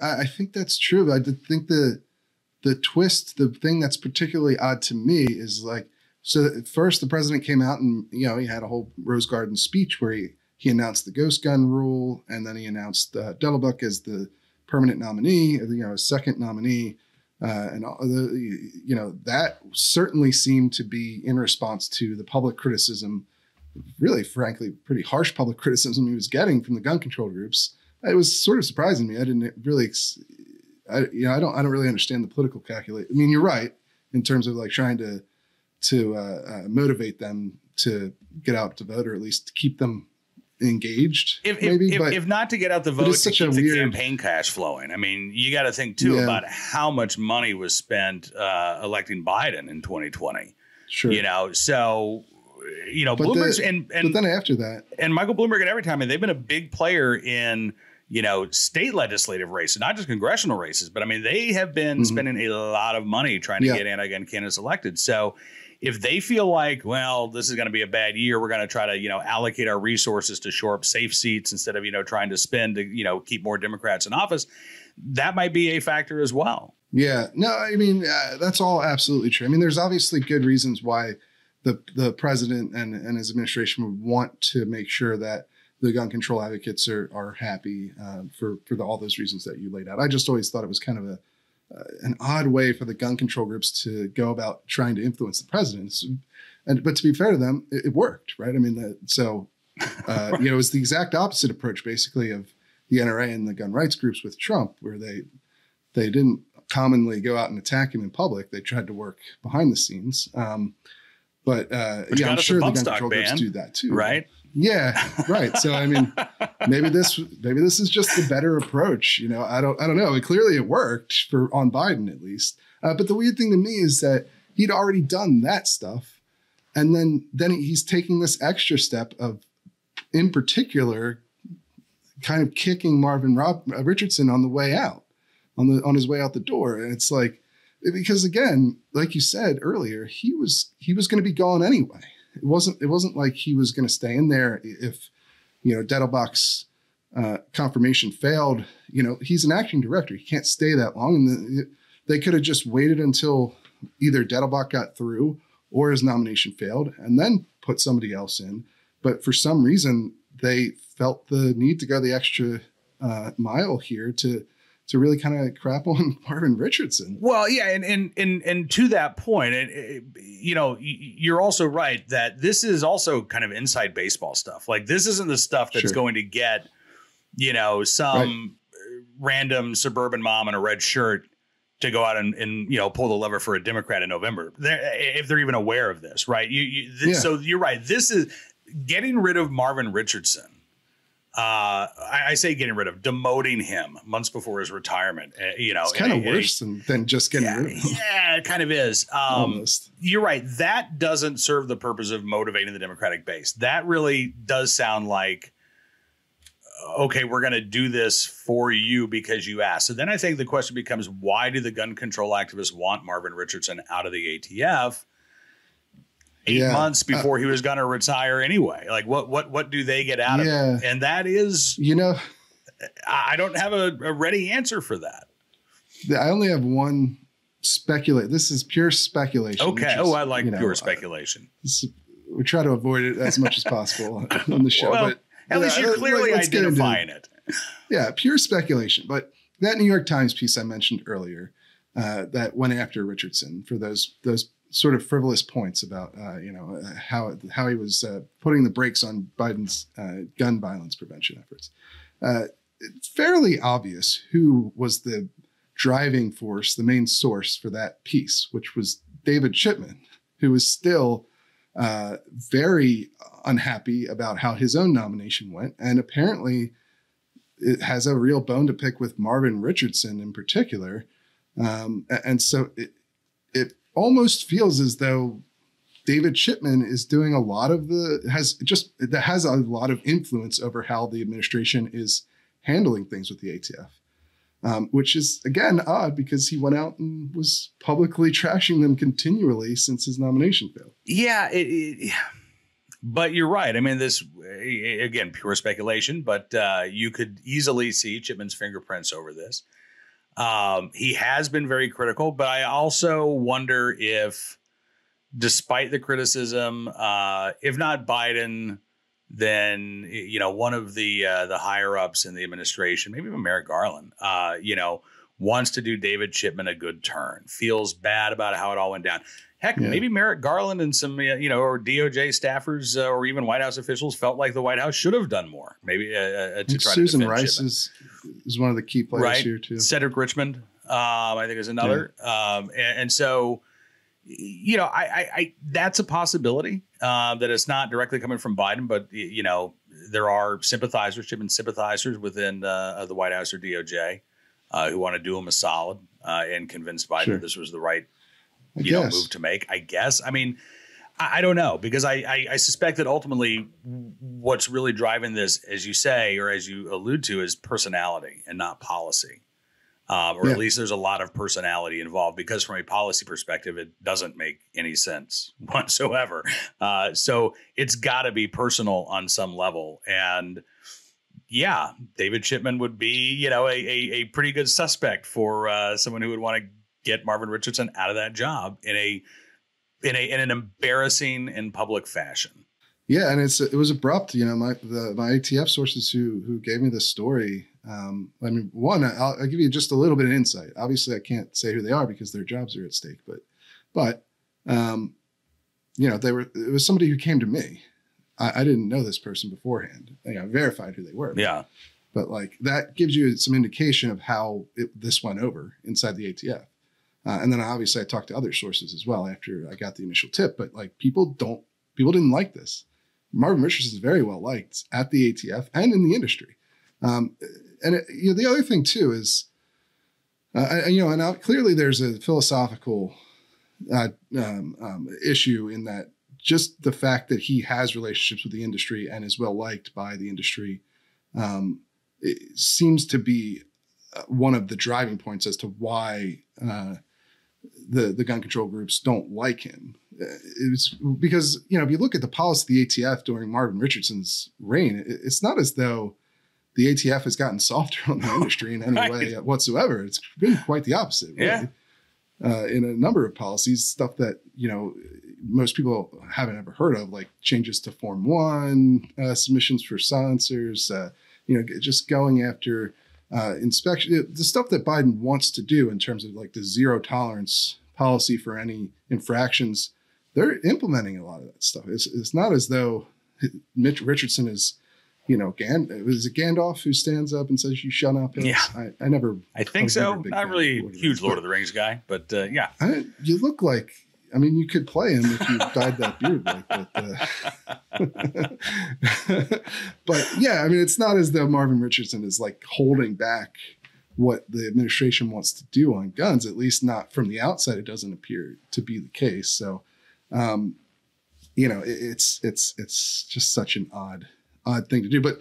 I think that's true. I think the twist, the thing that's particularly odd to me is like, so at first the president came out and, he had a whole Rose Garden speech where he announced the ghost gun rule. And then he announced Dettelbuck as the permanent nominee, a second nominee. And that certainly seemed to be in response to the public criticism, really, frankly, pretty harsh public criticism he was getting from the gun control groups. It was sort of surprising me. I didn't really, I don't really understand the political calculate. I mean, you're right in terms of like trying to motivate them to get out to vote, or at least to keep them engaged. If not to get out the vote, to keep the campaign cash flowing. I mean, you got to think too about how much money was spent electing Biden in 2020. Sure. So. Bloomberg's but then after that, and Michael Bloomberg and every time, they've been a big player in, state legislative races, not just congressional races, but I mean, they have been spending a lot of money trying to get anti-gun candidates elected. So if they feel like, well, this is going to be a bad year, we're going to try to, allocate our resources to shore up safe seats instead of, trying to spend to, keep more Democrats in office, that might be a factor as well. Yeah, no, I mean, that's all absolutely true. I mean, there's obviously good reasons why the president and his administration would want to make sure that the gun control advocates are happy for all those reasons that you laid out. I just always thought it was kind of an odd way for the gun control groups to go about trying to influence the president. But to be fair to them, it worked, right? I mean, it was the exact opposite approach, basically, of the NRA and the gun rights groups with Trump, where they didn't commonly go out and attack him in public. They tried to work behind the scenes. But I'm sure the gun control groups do that too, right? Yeah, right. So I mean, maybe this is just the better approach. I don't know. Clearly, it worked on Biden at least. But the weird thing to me is that he'd already done that stuff, and then he's taking this extra step of, in particular, kind of kicking Marvin Richardson on the way out, on his way out the door, and it's like. Because again, like you said earlier, he was going to be gone anyway. It wasn't like he was going to stay in there if Dettelbach's confirmation failed. He's an acting director; he can't stay that long. And they could have just waited until either Dettelbach got through or his nomination failed, and then put somebody else in. But for some reason, they felt the need to go the extra mile here to really kind of crap on Marvin Richardson. Well, yeah, and to that point, you're also right that this is also kind of inside baseball stuff. Like, this isn't the stuff that's going to get, some random suburban mom in a red shirt to go out and pull the lever for a Democrat in November, if they're even aware of this, right? So you're right. This is getting rid of Marvin Richardson. I say demoting him months before his retirement. It's kind of worse than just getting rid of him. Yeah, it kind of is. Almost. You're right. That doesn't serve the purpose of motivating the Democratic base. That really does sound like, okay, we're going to do this for you because you asked. So then I think the question becomes, why do the gun control activists want Marvin Richardson out of the ATF? 8 months before he was going to retire anyway. Like, what do they get out of it? And that is, I don't have a ready answer for that. I only have one speculate. This is pure speculation. Okay. I like pure speculation. We try to avoid it as much as possible on the show. Well, but at least you're clearly identifying it. Yeah, pure speculation. But that New York Times piece I mentioned earlier that went after Richardson for those sort of frivolous points about, how he was putting the brakes on Biden's gun violence prevention efforts. It's fairly obvious who was the driving force, the main source for that piece, which was David Chipman, who was still very unhappy about how his own nomination went. And apparently it has a real bone to pick with Marvin Richardson in particular. And so it almost feels as though David Chipman is doing a lot of has a lot of influence over how the administration is handling things with the ATF, which is, again, odd because he went out and was publicly trashing them continually since his nomination failed. Yeah, but you're right. I mean, this, again, pure speculation, but you could easily see Chipman's fingerprints over this. He has been very critical, but I also wonder if, despite the criticism, if not Biden, then, you know, one of the higher ups in the administration, maybe even Merrick Garland, you know, wants to do David Chipman a good turn, feels bad about how it all went down. Heck, maybe Merrick Garland and some, you know, or DOJ staffers or even White House officials felt like the White House should have done more. Maybe to try Susan to defend Rice Chipman. is one of the key players here too. Cedric Richmond, I think, is another. And so, you know, I that's a possibility that it's not directly coming from Biden, but, you know, there are sympathizers, Chipman sympathizers within the White House or DOJ who want to do him a solid and convince Biden that this was the right move to make, I guess. I mean, I don't know, because I suspect that ultimately what's really driving this, as you say, or as you allude to, is personality and not policy. Or at least there's a lot of personality involved, because from a policy perspective, it doesn't make any sense whatsoever. So it's got to be personal on some level. And yeah, David Chipman would be, you know, a pretty good suspect for someone who would want to get Marvin Richardson out of that job in an embarrassing and public fashion. Yeah, and it was abrupt. You know, my ATF sources who gave me this story. I mean, one, I'll give you just a little bit of insight. Obviously, I can't say who they are because their jobs are at stake. But you know, it was somebody who came to me. I didn't know this person beforehand. I verified who they were. Yeah. But like that gives you some indication of how this went over inside the ATF. And then obviously I talked to other sources as well after I got the initial tip. But like people didn't like this. Marvin Richardson is very well liked at the ATF and in the industry. And you know, the other thing too is, you know, and clearly there's a philosophical issue in that. Just the fact that he has relationships with the industry and is well liked by the industry it seems to be one of the driving points as to why the gun control groups don't like him. It's because, you know, if you look at the policy of the ATF during Marvin Richardson's reign, it's not as though the ATF has gotten softer on the industry in any way whatsoever. It's been quite the opposite. Really. In a number of policies, stuff that, you know, most people haven't ever heard of, like changes to Form 1, submissions for silencers, you know, just going after inspection, the stuff that Biden wants to do in terms of like the zero tolerance policy for any infractions. They're implementing a lot of that stuff. It's not as though Mitch Richardson is, you know, is it Gandalf who stands up and says, "You shut up"? Yeah, I think so. Not really a huge Lord of the Rings guy, but yeah. You look like, I mean, you could play him if you dyed that beard like. But yeah, I mean, it's not as though Marvin Richardson is like holding back what the administration wants to do on guns. At least not from the outside. It doesn't appear to be the case. So, you know, it's just such an odd thing to do. But